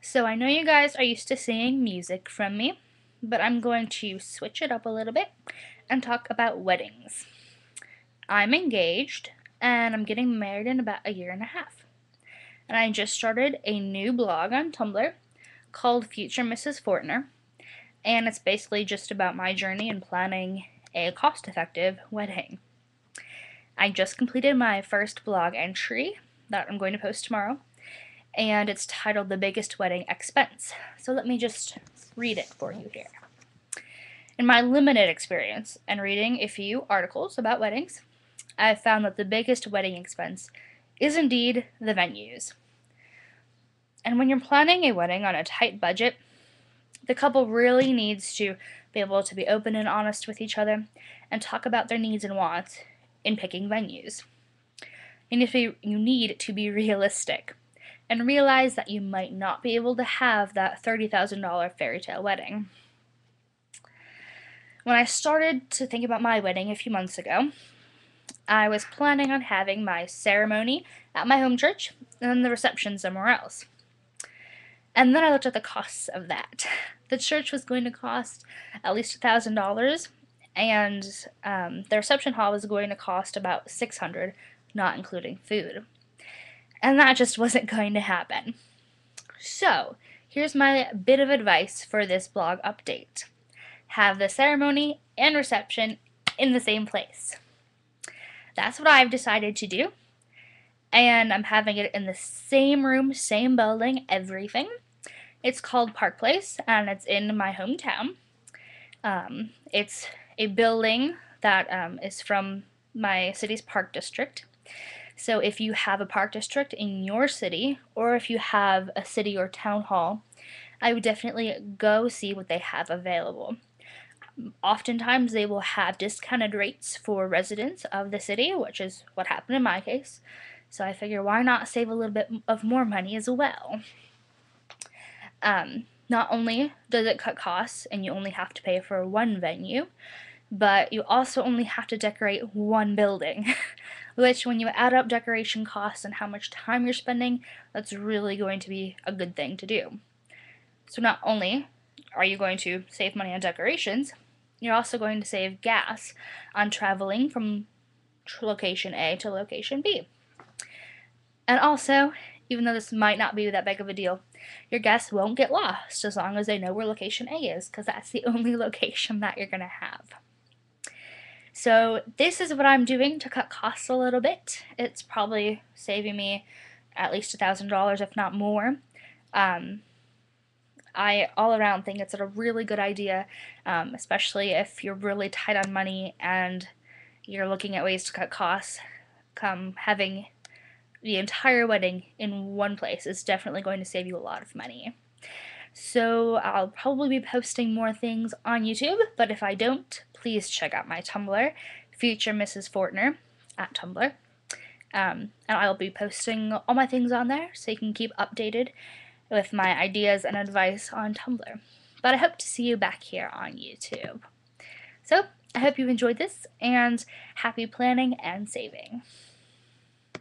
So I know you guys are used to seeing music from me, but I'm going to switch it up a little bit and talk about weddings. I'm engaged and I'm getting married in about a year and a half. And I just started a new blog on Tumblr called Future Mrs. Fortner, and it's basically just about my journey in planning a cost-effective wedding. I just completed my first blog entry that I'm going to post tomorrow, and it's titled The Biggest Wedding Expense. So let me just read it for you here. In my limited experience and reading a few articles about weddings, I've found that the biggest wedding expense is indeed the venues. And when you're planning a wedding on a tight budget, the couple really needs to be able to be open and honest with each other and talk about their needs and wants in picking venues. And if you need to be realistic and realize that you might not be able to have that $30,000 fairy tale wedding. When I started to think about my wedding a few months ago, I was planning on having my ceremony at my home church and then the reception somewhere else. And then I looked at the costs of that. The church was going to cost at least $1,000, and the reception hall was going to cost about $600, not including food. And that just wasn't going to happen. So, here's my bit of advice for this blog update. Have the ceremony and reception in the same place. That's what I've decided to do, and I'm having it in the same room, same building, everything. It's called Park Place, and it's in my hometown. It's a building that is from my city's park district. So if you have a park district in your city, or if you have a city or town hall, I would definitely go see what they have available. Oftentimes they will have discounted rates for residents of the city, which is what happened in my case. So I figure why not save a little bit of more money as well. Not only does it cut costs and you only have to pay for one venue, but you also only have to decorate one building, which when you add up decoration costs and how much time you're spending, that's really going to be a good thing to do. So not only are you going to save money on decorations, you're also going to save gas on traveling from location A to location B. And also, even though this might not be that big of a deal, your guests won't get lost as long as they know where location A is, because that's the only location that you're going to have. So this is what I'm doing to cut costs a little bit. It's probably saving me at least $1,000, if not more. I all around think it's a really good idea, especially if you're really tight on money and you're looking at ways to cut costs. Having the entire wedding in one place is definitely going to save you a lot of money. So I'll probably be posting more things on YouTube, but if I don't, please check out my Tumblr, Future Mrs. Fortner at Tumblr. And I'll be posting all my things on there so you can keep updated with my ideas and advice on Tumblr. But I hope to see you back here on YouTube. So I hope you enjoyed this, and happy planning and saving.